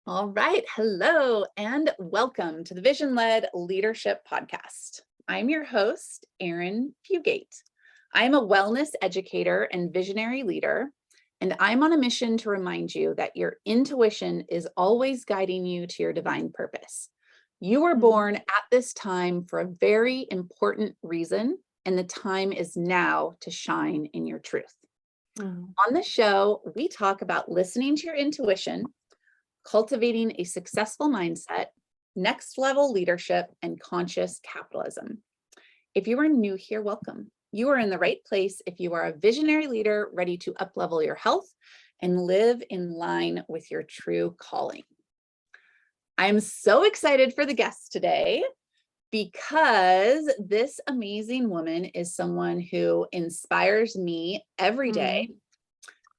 All right. Hello and welcome to the Vision Led Leadership Podcast. I'm your host, Arin. I am a wellness educator and visionary leader, and I'm on a mission to remind you that your intuition is always guiding you to your divine purpose. You were born at this time for a very important reason, and the time is now to shine in your truth. On the show, we talk about listening to your intuition, cultivating a successful mindset, next level leadership, and conscious capitalism. If you are new here, welcome. You are in the right place if you are a visionary leader ready to uplevel your health and live in line with your true calling. I'm so excited for the guest today because this amazing woman is someone who inspires me every day.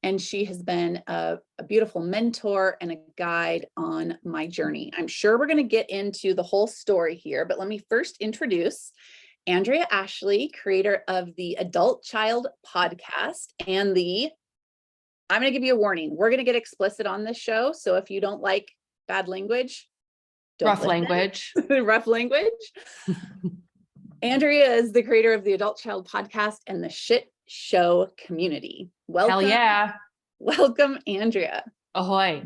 And she has been a beautiful mentor and a guide on my journey. I'm sure we're going to get into the whole story here, but let me first introduce Andrea Ashley, creator of the Adult Child podcast and I'm going to give you a warning. We're going to get explicit on this show. So if you don't like bad language, rough language. Rough language. Andrea is the creator of the Adult Child podcast and the Shit Show community. Welcome. Hell yeah. Welcome, Andrea. Ahoy.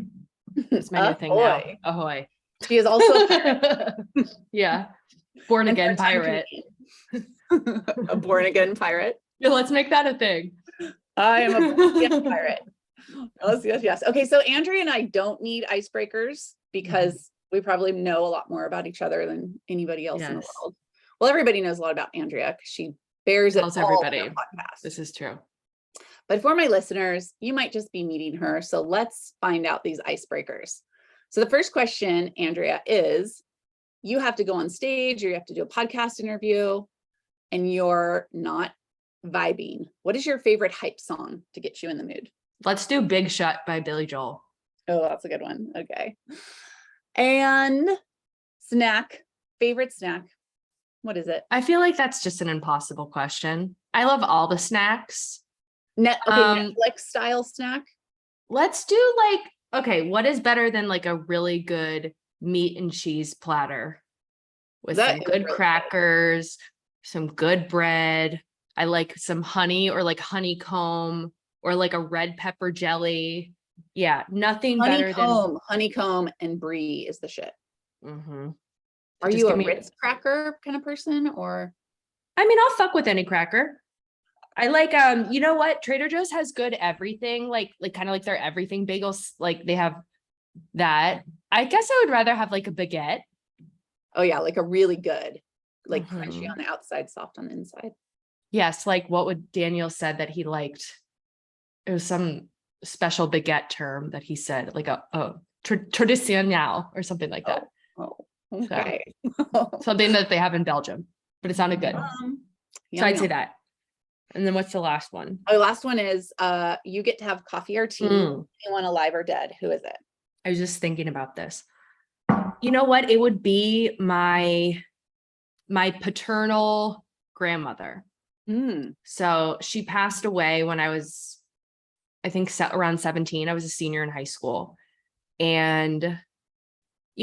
It's my new thing now. Ahoy. She is also a pirate. Yeah. Born again pirate. A born again pirate. Yeah, let's make that a thing. I am a born again pirate. Yes. Okay, so Andrea and I don't need icebreakers because we probably know a lot more about each other than anybody else in the world. Well, everybody knows a lot about Andrea because she bears it all everybody. on her podcast. This is true. But for my listeners, you might just be meeting her. So let's find out these icebreakers. So the first question, Andrea, is you have to go on stage or you have to do a podcast interview and you're not vibing. What is your favorite hype song to get you in the mood? Let's do Big Shot by Billy Joel. Oh, that's a good one. Okay. And favorite snack. What is it? I feel like that's just an impossible question. I love all the snacks. Netflix style snack. Let's do what is better than like a really good meat and cheese platter with some good really crackers, some good bread. I like some honey or like honeycomb or like a red pepper jelly. Yeah, nothing better than honeycomb and brie is the shit. Are Just you a Ritz cracker kind of person or? I mean, I'll fuck with any cracker. I like, you know what? Trader Joe's has good everything, like kind of like their everything bagels. Like they have that. I guess I would rather have like a baguette. Oh yeah. Like a really good, like crunchy on the outside, soft on the inside. Yes. Like what would Daniel said that he liked? It was some special baguette term that he said, like a traditionnel or something like that. Oh, okay. So, something that they have in Belgium, but it sounded good. So I'd say that. And then what's the last one? Oh, the last one is you get to have coffee or tea. You want alive or dead. Who is it? I was just thinking about this. You know what? It would be my paternal grandmother. So she passed away when I was, I think around 17. I was a senior in high school. And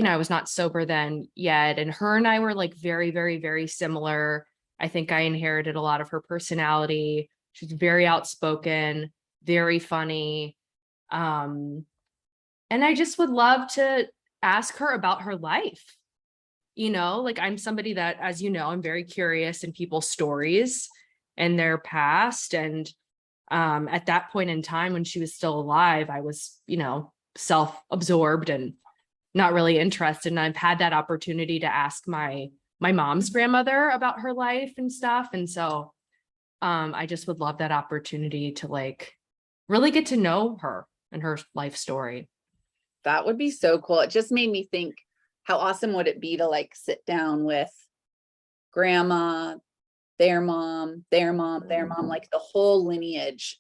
I was not sober then yet. And her and I were like very, very, very similar. I think I inherited a lot of her personality. She's very outspoken, very funny. And I just would love to ask her about her life. I'm somebody that, as you know, I'm very curious in people's stories and their past. And at that point in time when she was still alive, I was, self-absorbed and not really interested. And I've had that opportunity to ask my mom's grandmother about her life and stuff. And so I just would love that opportunity to like really get to know her and her life story. That would be so cool. It just made me think, how awesome would it be to like sit down with grandma, their mom, like the whole lineage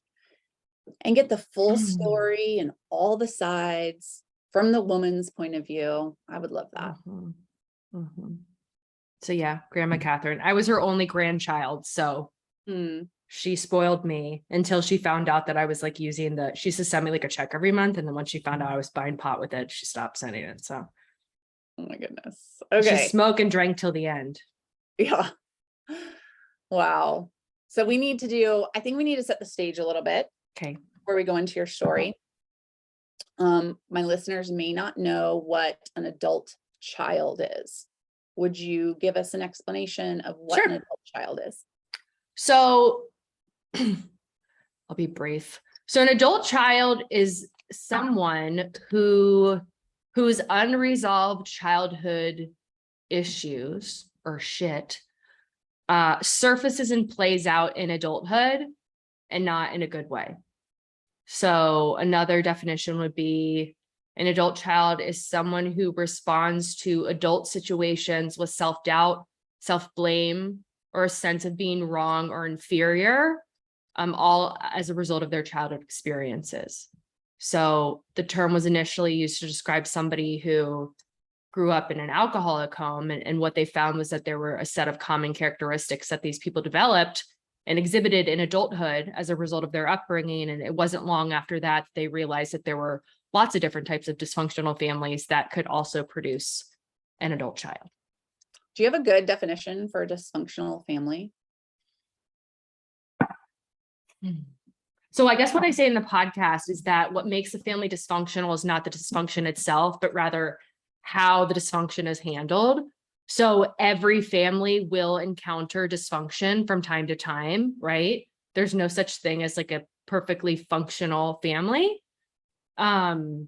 and get the full story and all the sides from the woman's point of view. I would love that. So yeah, Grandma Catherine. I was her only grandchild, so she spoiled me until she found out that I was like using she used to send me like a check every month. And then once she found out I was buying pot with it, she stopped sending it. So Oh my goodness. she Okay. smoked and drank till the end. Yeah. Wow. So I think we need to set the stage a little bit. Okay. Before we go into your story. My listeners may not know what an adult child is. Would you give us an explanation of what Sure. an adult child is? So I'll be brief. So an adult child is someone whose unresolved childhood issues or shit surfaces and plays out in adulthood and not in a good way. So another definition would be an adult child is someone who responds to adult situations with self-doubt, self-blame, or a sense of being wrong or inferior, all as a result of their childhood experiences. So the term was initially used to describe somebody who grew up in an alcoholic home, and what they found was that there were a set of common characteristics that these people developed and exhibited in adulthood as a result of their upbringing. And it wasn't long after that they realized that there were lots of different types of dysfunctional families that could also produce an adult child. Do you have a good definition for a dysfunctional family? So I guess what I say in the podcast is that what makes a family dysfunctional is not the dysfunction itself, but rather how the dysfunction is handled. So every family will encounter dysfunction from time to time, right? There's no such thing as like a perfectly functional family. But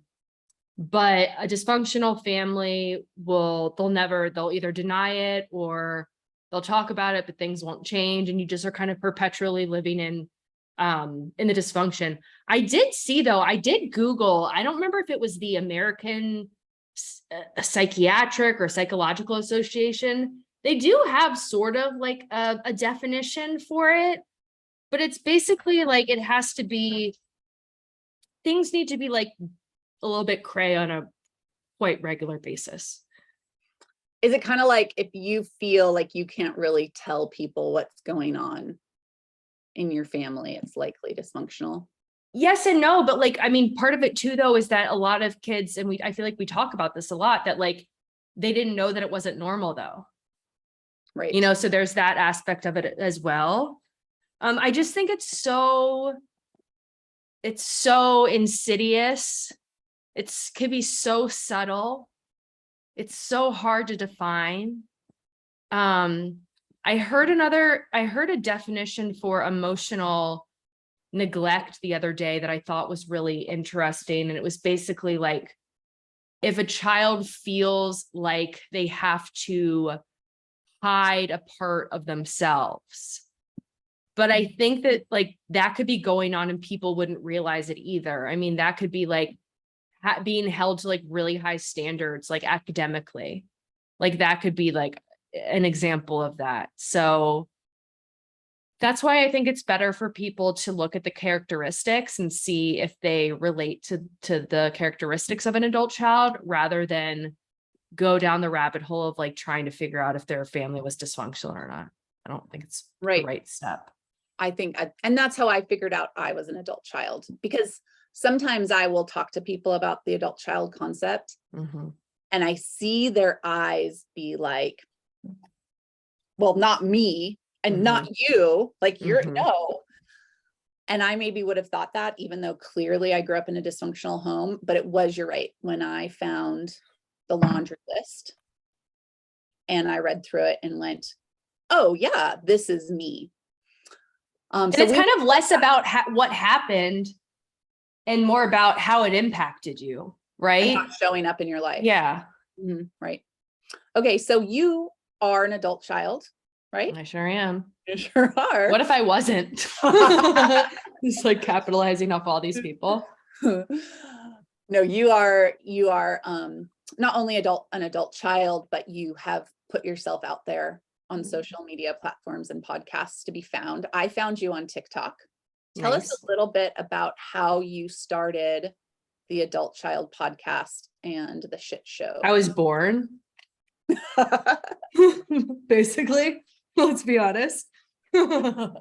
a dysfunctional family they'll either deny it or they'll talk about it, but things won't change. And you just are kind of perpetually living in the dysfunction. I did Google, I don't remember if it was the American Psychiatric or Psychological Association. They do have sort of like a definition for it, but it's basically like things need to be like a little bit cray on a quite regular basis. Is it kind of like if you feel like you can't really tell people what's going on in your family, it's likely dysfunctional? Yes and no, but like, I mean, part of it too, though, is that a lot of kids, and I feel like we talk about this a lot, that like, they didn't know that it wasn't normal though. Right. You know, so there's that aspect of it as well. I just think it's so insidious. Could be so subtle. It's so hard to define. I heard a definition for emotional neglect the other day that I thought was really interesting. And it was basically like, if a child feels like they have to hide a part of themselves. But I think that like that could be going on and people wouldn't realize it either. I mean, that could be like being held to like really high standards, like academically, like that could be like an example of that. So that's why I think it's better for people to look at the characteristics and see if they relate to the characteristics of an adult child rather than go down the rabbit hole of like trying to figure out if their family was dysfunctional or not. I don't think it's the right step. I think, and that's how I figured out I was an adult child, because sometimes I will talk to people about the adult child concept and I see their eyes be like, well, not me and not you, like you're no. And I maybe would have thought that, even though clearly I grew up in a dysfunctional home, but you're right. When I found the laundry list and I read through it and went, oh yeah, this is me. And it's kind of less about what happened and more about how it impacted you, right? How showing up in your life. Yeah. Right. Okay. So you are an adult child, right? I sure am. You sure are. What if I wasn't? Just like capitalizing off all these people. No, you are not only an adult child, but you have put yourself out there on social media platforms and podcasts to be found. I found you on TikTok. Tell us a little bit about how you started the Adult Child podcast and the shit show. I was born. Basically, let's be honest.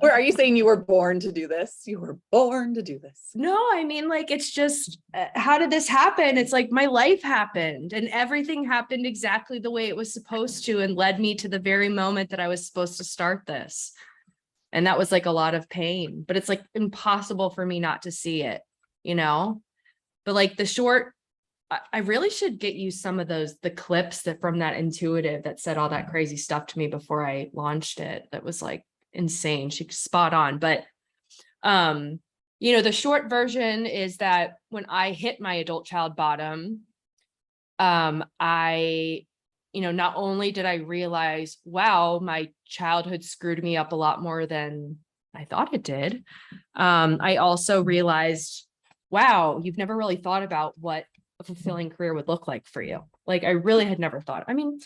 Or are you saying you were born to do this? You were born to do this. No, I mean, like, it's just, how did this happen? It's like my life happened and everything happened exactly the way it was supposed to and led me to the very moment that I was supposed to start this. And that was like a lot of pain, but it's like impossible for me not to see it, you know? But like I really should get you some of the clips that from that intuitive that said all that crazy stuff to me before I launched it. That was like insane. She's spot on. But, the short version is that when I hit my adult child bottom, not only did I realize, wow, my childhood screwed me up a lot more than I thought it did. I also realized, wow, you've never really thought about what a fulfilling career would look like for you. Like I really had never thought. I mean,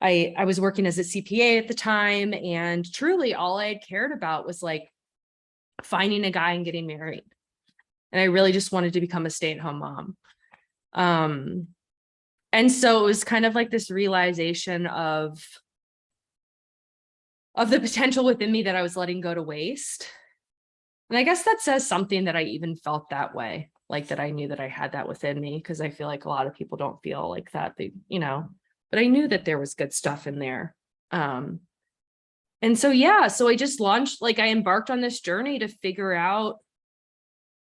I was working as a CPA at the time, and truly all I had cared about was like finding a guy and getting married. And I really just wanted to become a stay-at-home mom. And so it was kind of like this realization of the potential within me that I was letting go to waste. And I guess that says something that I even felt that way, like that I knew that I had that within me, because I feel like a lot of people don't feel like that. But I knew that there was good stuff in there. And so, yeah, so I just launched, like I embarked on this journey to figure out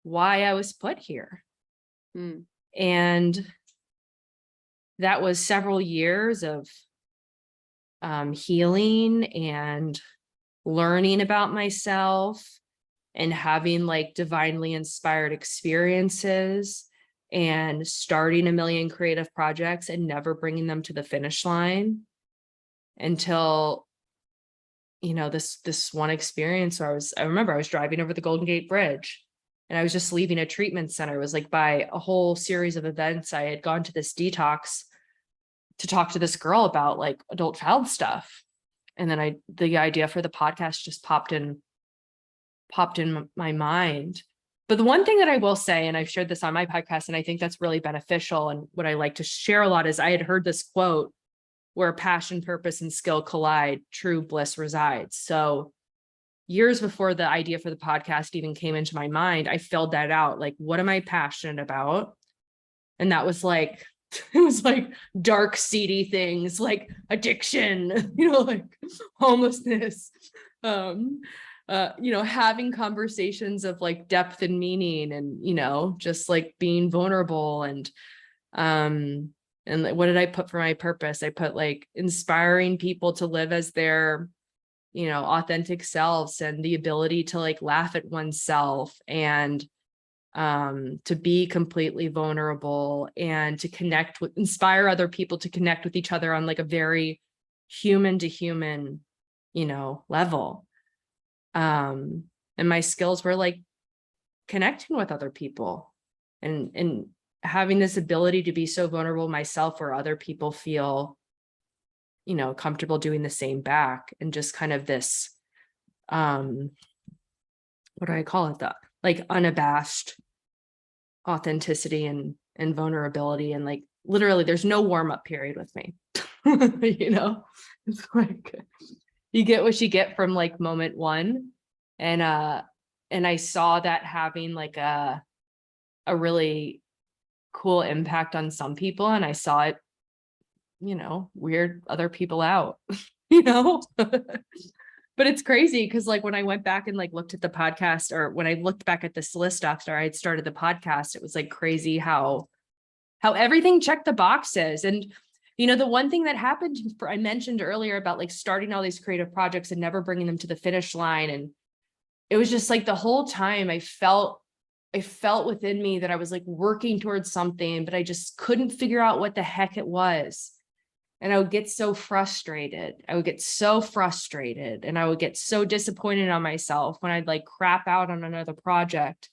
why I was put here. And that was several years of healing and learning about myself and having like divinely inspired experiences and starting a million creative projects and never bringing them to the finish line until, this one experience where I remember I was driving over the Golden Gate Bridge and I was just leaving a treatment center. It was like by a whole series of events. I had gone to this detox to talk to this girl about like adult child stuff. And then the idea for the podcast just popped in my mind. But the one thing that I will say, and I've shared this on my podcast, and I think that's really beneficial, and what I like to share a lot is I had heard this quote, where passion, purpose, and skill collide, true bliss resides. So years before the idea for the podcast even came into my mind, I filled that out. Like, what am I passionate about? And that was like, it was like dark, seedy things like addiction, like homelessness, having conversations of like depth and meaning and, just like being vulnerable and what did I put for my purpose? I put like inspiring people to live as their, authentic selves and the ability to like laugh at oneself and to be completely vulnerable and to inspire other people to connect with each other on like a very human to human, level. And my skills were like connecting with other people and having this ability to be so vulnerable myself where other people feel, comfortable doing the same back, and just kind of this, what do I call it? Like unabashed authenticity and vulnerability. And like, literally there's no warm-up period with me. It's like, you get what you get from like moment one. And I saw that having like a really cool impact on some people. And I saw it, weird other people out, But it's crazy because like when I went back and like looked at the podcast, or when I looked back at this list after I had started the podcast, it was like crazy how everything checked the boxes. And the one thing that happened, I mentioned earlier about like starting all these creative projects and never bringing them to the finish line. And it was just like the whole time I felt within me that I was like working towards something, but I just couldn't figure out what the heck it was. And I would get so frustrated. And I would get so disappointed on myself when I'd like crap out on another project.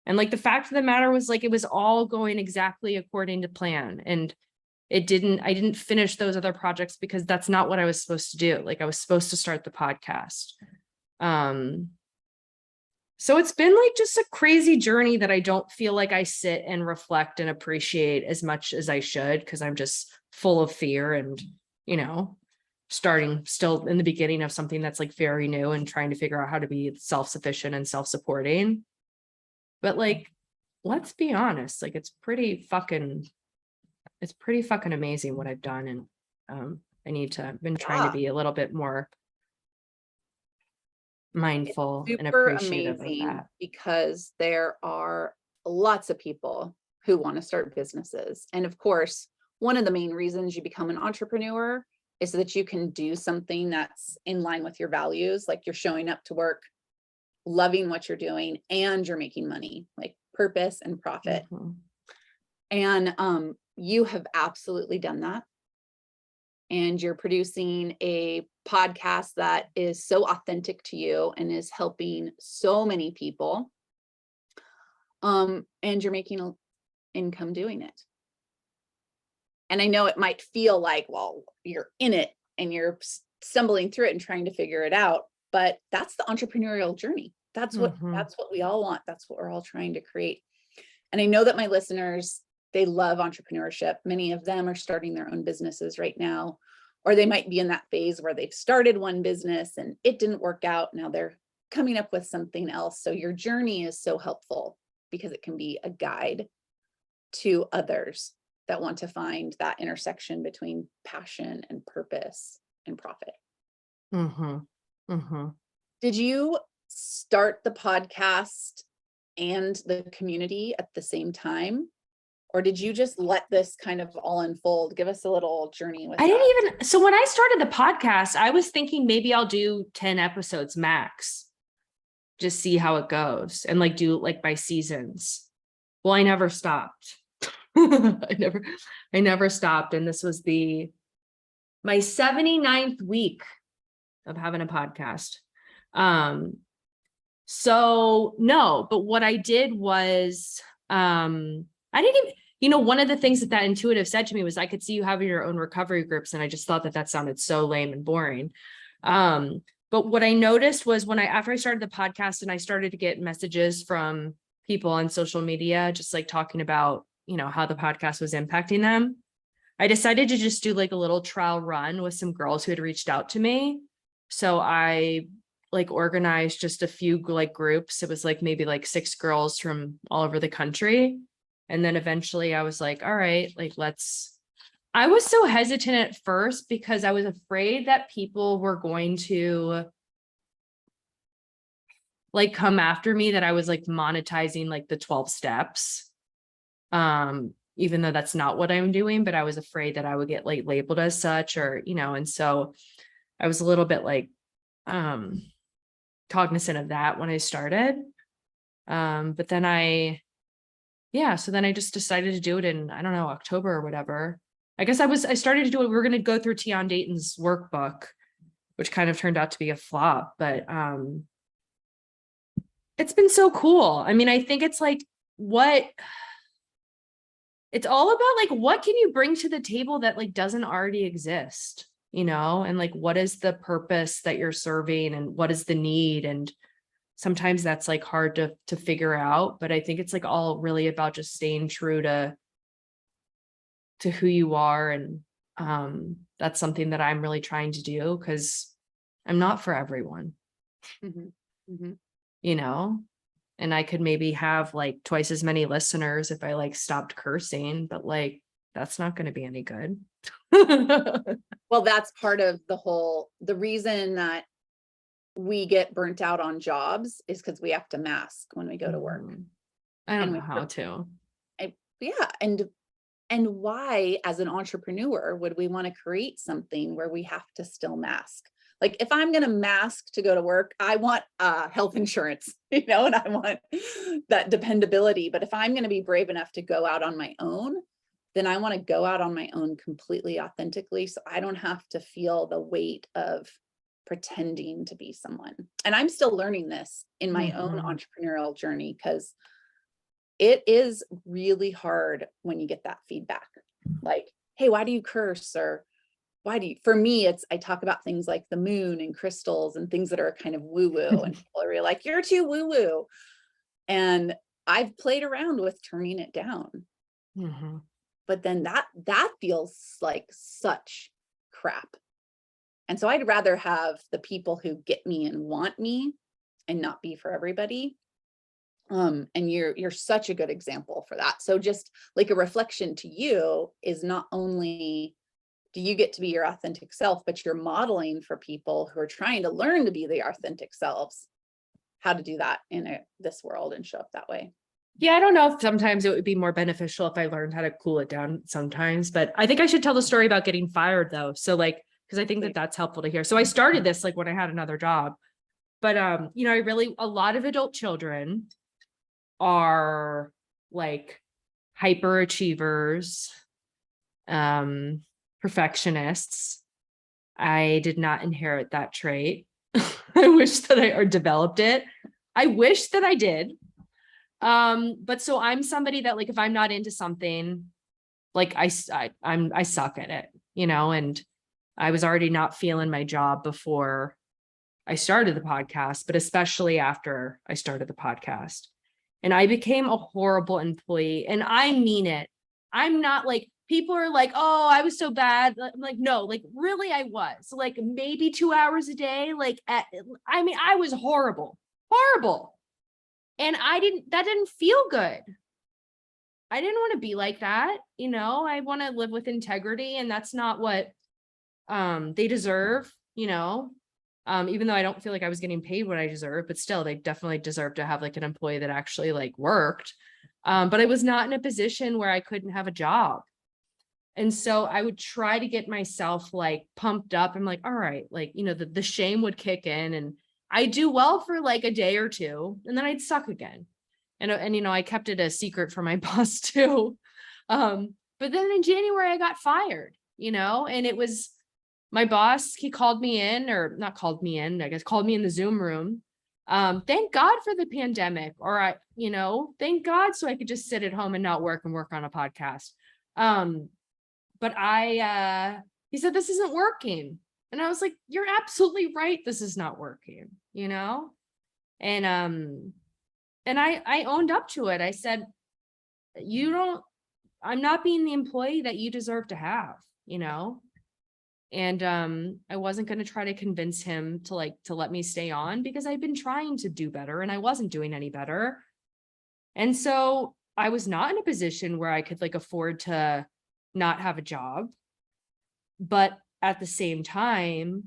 And like the fact of the matter was like, it was all going exactly according to plan. And I didn't finish those other projects because that's not what I was supposed to do. Like I was supposed to start the podcast. So it's been like just a crazy journey that I don't feel like I sit and reflect and appreciate as much as I should, because I'm just full of fear and, starting still in the beginning of something that's like very new and trying to figure out how to be self-sufficient and self-supporting. But like, let's be honest, like it's pretty fucking amazing what I've done. And I've been trying to Yeah, be a little bit more it's mindful and super appreciative of amazing that. because there are lots of people who want to start businesses. And of course, one of the main reasons you become an entrepreneur is so that you can do something that's in line with your values, like you're showing up to work, loving what you're doing, and you're making money, like purpose and profit. Mhm. And you have absolutely done that. And you're producing a podcast that is so authentic to you and is helping so many people. And you're making an income doing it. And I know it might feel like, well, you're in it and you're stumbling through it and trying to figure it out, but that's the entrepreneurial journey. That's what we all want. That's what we're all trying to create. And I know that my listeners, they love entrepreneurship. Many of them are starting their own businesses right now, or they might be in that phase where they've started one business and it didn't work out. Now they're coming up with something else. So your journey is so helpful because it can be a guide to others that want to find that intersection between passion and purpose and profit. Mhm. Mhm. Did you start the podcast and the community at the same time? Or did you just let this kind of all unfold? Give us a little journey with I that. didn't even, so when I started the podcast, I was thinking maybe I'll do 10 episodes max, just see how it goes and like do like by seasons. Well, I never stopped. I never stopped. And this was my 79th week of having a podcast. So no, but what I did was, I didn't even, one of the things that intuitive said to me was I could see you having your own recovery groups. And I just thought that sounded so lame and boring. But what I noticed was after I started the podcast and I started to get messages from people on social media, just like talking about, how the podcast was impacting them, I decided to just do like a little trial run with some girls who had reached out to me. So I like organized just a few like groups. It was like maybe like 6 girls from all over the country. And then eventually I was like, all right, like I was so hesitant at first because I was afraid that people were going to like come after me, that I was like monetizing like the 12 steps. Even though that's not what I'm doing, but I was afraid that I would get like labeled as such, or, and so I was a little bit like cognizant of that when I started. But then so then I just decided to do it in, I don't know, October or whatever. I guess I started to do it. We were going to go through Tion Dayton's workbook, which kind of turned out to be a flop, but it's been so cool. I mean, I think it's like it's all about like, what can you bring to the table that like doesn't already exist, and like, what is the purpose that you're serving and what is the need? And sometimes that's like hard to figure out, but I think it's like all really about just staying true to who you are. And that's something that I'm really trying to do because I'm not for everyone, Mhm. Mhm. and I could maybe have like twice as many listeners if I like stopped cursing, but like, that's not going to be any good. Well, that's part of the reason that we get burnt out on jobs is because we have to mask when we go to work. I don't And know how to. yeah. And why, as an entrepreneur, would we want to create something where we have to still mask? Like if I'm going to mask to go to work, I want health insurance, and I want that dependability. But if I'm going to be brave enough to go out on my own, then I want to go out on my own completely authentically. So I don't have to feel the weight of pretending to be someone. And I'm still learning this in my own entrepreneurial journey because it is really hard when you get that feedback. Like, hey, why do you curse? Or for me, I talk about things like the moon and crystals and things that are kind of woo woo. And people are really like, you're too woo woo. And I've played around with turning it down. But then that feels like such crap. And so I'd rather have the people who get me and want me and not be for everybody. And you're such a good example for that. So just like a reflection to you is not only do you get to be your authentic self, but you're modeling for people who are trying to learn to be their authentic selves, how to do that in this world and show up that way. Yeah, I don't know if sometimes it would be more beneficial if I learned how to cool it down sometimes, but I think I should tell the story about getting fired though. So like, because I think that that's helpful to hear. So I started this like when I had another job, but a lot of adult children are like hyperachievers, perfectionists. I did not inherit that trait. I wish that I developed it. I wish that I did. But so I'm somebody that like if I'm not into something, like I suck at it, and I was already not feeling my job before I started the podcast, but especially after I started the podcast. And I became a horrible employee. And I mean it. I'm not like, people are like, oh, I was so bad. I'm like, no, like really I was. Like maybe 2 hours a day. I was horrible. And that didn't feel good. I didn't want to be like that. I want to live with integrity, and that's not what they deserve, even though I don't feel like I was getting paid what I deserve, but still they definitely deserve to have like an employee that actually like worked. But I was not in a position where I couldn't have a job. And so I would try to get myself like pumped up. I'm like, all right, like, the shame would kick in and I do well for like a day or two, and then I'd suck again. And I kept it a secret from my boss too. But then in January I got fired, and it was my boss. He called me in, or not called me in, I guess called me in the Zoom room. Thank God for the pandemic, or thank God so I could just sit at home and not work and work on a podcast. But he said, this isn't working. And I was like, you're absolutely right. This is not working, And I owned up to it. I said, I'm not being the employee that you deserve to have, And I wasn't going to try to convince him to let me stay on, because I'd been trying to do better and I wasn't doing any better. And so I was not in a position where I could like afford to not have a job. But at the same time,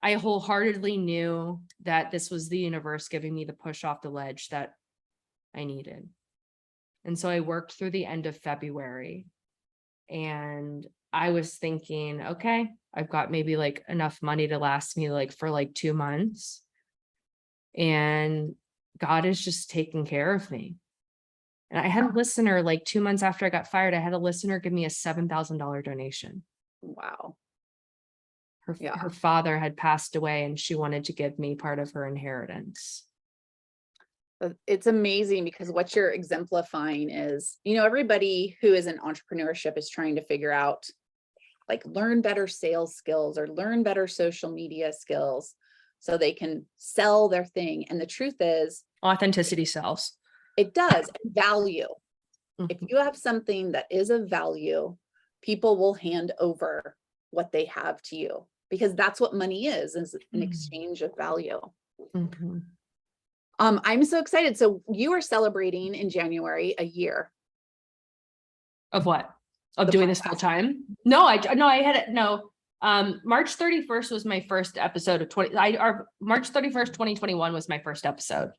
I wholeheartedly knew that this was the universe giving me the push off the ledge that I needed. And so I worked through the end of February, and I was thinking, okay, I've got maybe like enough money to last me like for like 2 months. And God is just taking care of me. And I had a listener like 2 months after I got fired, I had a listener give me a $7,000 donation. Wow. Her father had passed away and she wanted to give me part of her inheritance. It's amazing, because what you're exemplifying is, everybody who is in entrepreneurship is trying to figure out, like, learn better sales skills or learn better social media skills so they can sell their thing. And the truth is, authenticity sells. It does. Value. If you have something that is of value, people will hand over what they have to you, because that's what money is an exchange of value. I'm so excited. So you are celebrating in January a year. Of what? Of doing this full time? No, I had it. No. March 31st was my first episode of March 31st, 2021 was my first episode.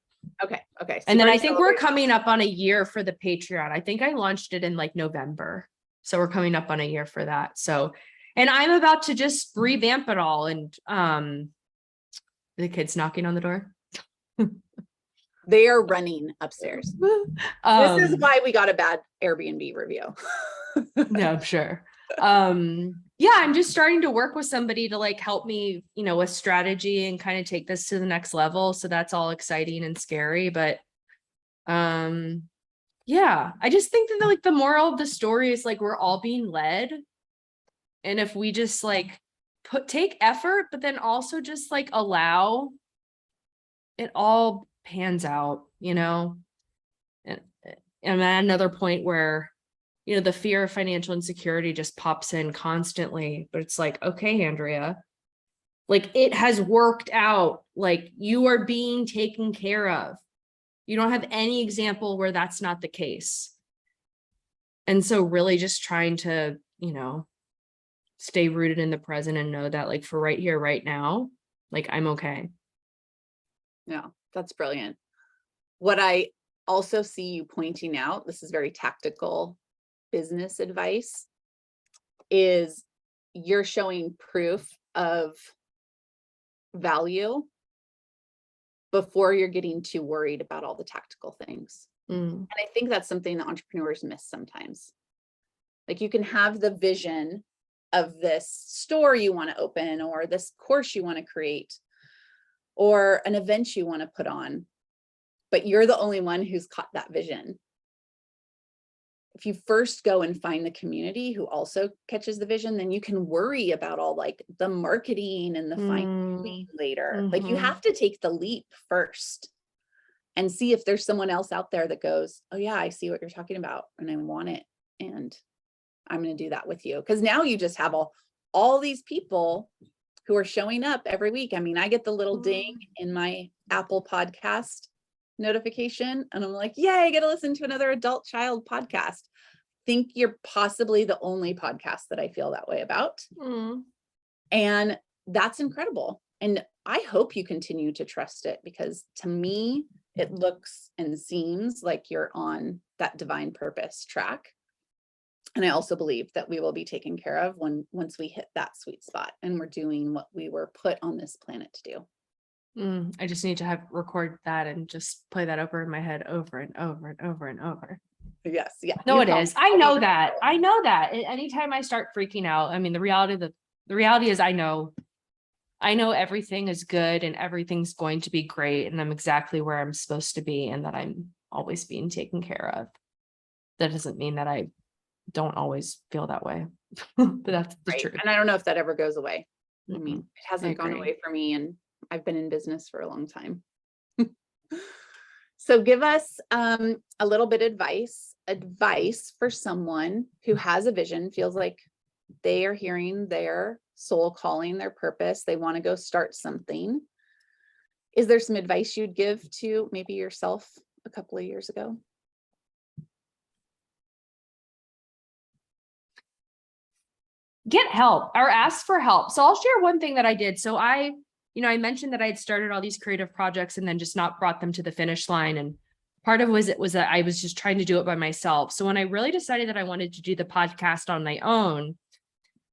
Okay. So and then I think we're coming up on a year for the Patreon. I think I launched it in like November. So we're coming up on a year for that. So, and I'm about to just revamp it all. And the kids knocking on the door. They are running upstairs. This is why we got a bad Airbnb review. Yeah, I'm sure. Yeah, I'm just starting to work with somebody to like help me, with strategy and kind of take this to the next level. So that's all exciting and scary. But yeah, I just think that like the moral of the story is like we're all being led. And if we just like take effort, but then also just like allow, it all pans out, and I'm at another point where the fear of financial insecurity just pops in constantly, but it's like, okay, Andrea, Like it has worked out. Like you are being taken care of. You don't have any example where that's not the case. And so really just trying to, stay rooted in the present and know that like for right here, right now, like I'm okay. Yeah, that's brilliant. What I also see you pointing out, this is very tactical business advice, is you're showing proof of value before you're getting too worried about all the tactical things. And I think that's something that entrepreneurs miss sometimes. Like you can have the vision of this store you want to open, or this course you want to create, or an event you want to put on, but you're the only one who's caught that vision. If you first go and find the community who also catches the vision, then you can worry about all like the marketing and the fine tuning later. Like you have to take the leap first and see if there's someone else out there that goes, oh yeah, I see what you're talking about and I want it. And I'm going to do that with you. Because now you just have all these people who are showing up every week. I mean, I get the little ding in my Apple podcast notification and I'm like, yay, I get to listen to another adult child podcast. Think you're possibly the only podcast that I feel that way about. And that's incredible. And I hope you continue to trust it, because to me, it looks and seems like you're on that divine purpose track. And I also believe that we will be taken care of once we hit that sweet spot and we're doing what we were put on this planet to do. I just need to record that and just play that over in my head over and over and over and over. Yes. Yeah. No, it is. I know that. Anytime I start freaking out, I mean, the reality is I know everything is good and everything's going to be great. And I'm exactly where I'm supposed to be and that I'm always being taken care of. That doesn't mean that I don't always feel that way, but that's the truth. And I don't know if that ever goes away. I mean, it hasn't gone away for me, and I've been in business for a long time. So give us a little bit of advice for someone who has a vision, feels like they are hearing their soul calling, their purpose. They want to go start something. Is there some advice you'd give to maybe yourself a couple of years ago? Get help or ask for help. So I'll share one thing that I did. So I mentioned that I had started all these creative projects and then just not brought them to the finish line. And part of it was that I was just trying to do it by myself. So when I really decided that I wanted to do the podcast on my own,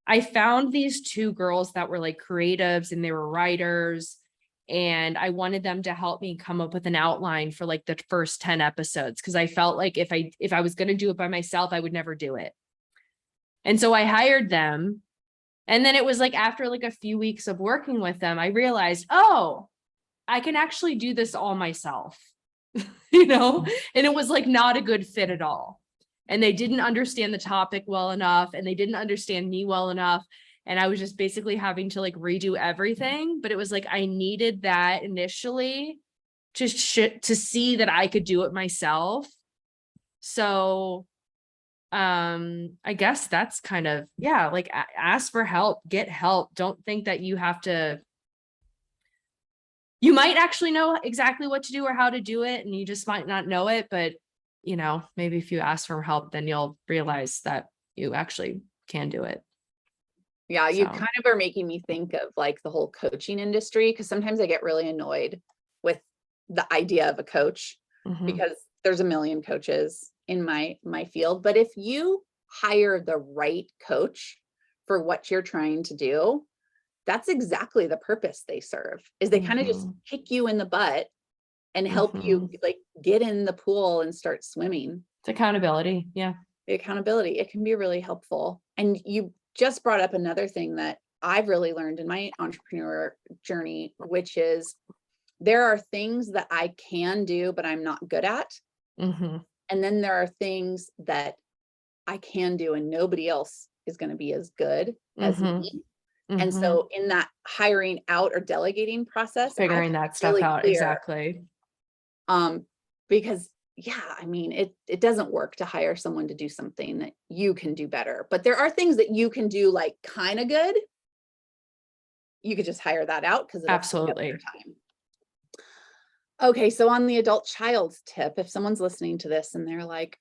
I found these two girls that were like creatives and they were writers. And I wanted them to help me come up with an outline for like the first 10 episodes. Cause I felt like if I was going to do it by myself, I would never do it. And so I hired them. And then it was like after like a few weeks of working with them, I realized, oh, I can actually do this all myself, and it was like not a good fit at all. And they didn't understand the topic well enough and they didn't understand me well enough. And I was just basically having to like redo everything. But it was like, I needed that initially to see that I could do it myself. So I guess that's kind of, like ask for help, get help. Don't think that you might actually know exactly what to do or how to do it. And you just might not know it, but maybe if you ask for help, then you'll realize that you actually can do it. Yeah. You kind of are making me think of like the whole coaching industry. Cause sometimes I get really annoyed with the idea of a coach because there's a million coaches in my field. But if you hire the right coach for what you're trying to do, that's exactly the purpose they serve, is they kind of just kick you in the butt and help you like get in the pool and start swimming. It's accountability. Yeah. The accountability. It can be really helpful. And you just brought up another thing that I've really learned in my entrepreneur journey, which is there are things that I can do, but I'm not good at. And then there are things that I can do and nobody else is going to be as good as me. And so in that hiring out or delegating process, figuring that stuff really out. Exactly. Because I mean, it doesn't work to hire someone to do something that you can do better, but there are things that you can do like kind of good. you could just hire that out because it'll take up Absolutely. your time. Okay, so on the adult child's tip, if someone's listening to this and they're like,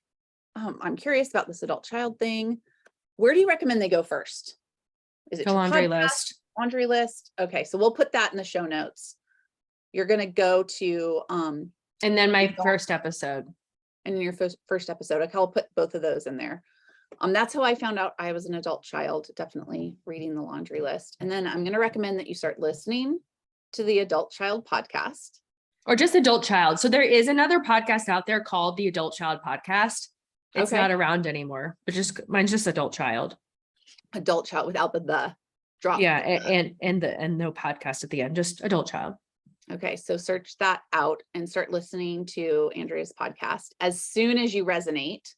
I'm curious about this adult child thing, where do you recommend they go first? Is it The your laundry podcast, list. laundry list? Okay, so we'll put that in the show notes. You're gonna go to And then my first episode. and in your first episode, okay, I'll put both of those in there. That's how I found out I was an adult child, definitely reading the laundry list. And then I'm gonna recommend that you start listening to the adult child podcast. Or just adult child. So there is another podcast out there called the Adult Child Podcast. It's not around anymore, but mine's just adult child. Adult child without the drop. Yeah, and no podcast at the end, just adult child. Okay, so search that out and start listening to Andrea's podcast. As soon as you resonate,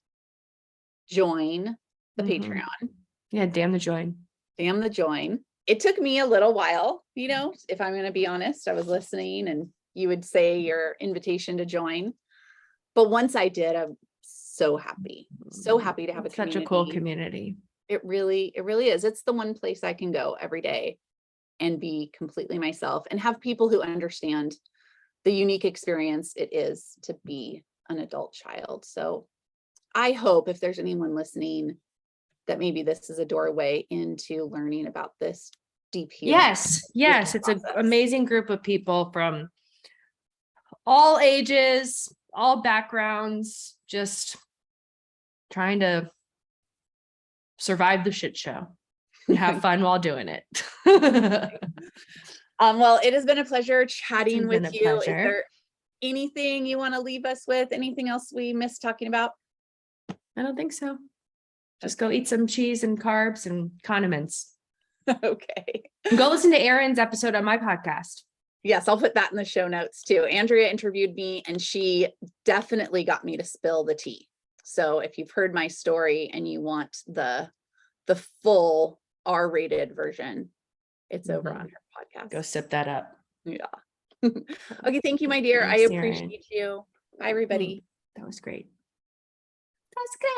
join the Patreon. Yeah, damn the join. Damn the join. It took me a little while, if I'm going to be honest. I was listening and you would say your invitation to join. But once I did, I'm so happy to have a community. Such a cool community. It really is. It's the one place I can go every day and be completely myself and have people who understand the unique experience it is to be an adult child. So I hope if there's anyone listening that maybe this is a doorway into learning about this deep healing. Yes. It's an amazing group of people from all ages, all backgrounds, just trying to survive the shit show and have fun while doing it. Well, it has been a pleasure chatting with you. Pleasure. Is there anything you want to leave us with? Anything else we missed talking about? I don't think so. Just go eat some cheese and carbs and condiments. Okay. And go listen to Arin's episode on my podcast. Yes, I'll put that in the show notes too. Andrea interviewed me and she definitely got me to spill the tea. So if you've heard my story and you want the full R-rated version, it's over on her podcast. Go sip that up. Yeah. Okay, thank you, my dear. Thanks, I appreciate you. Bye, everybody. That was great. That was good.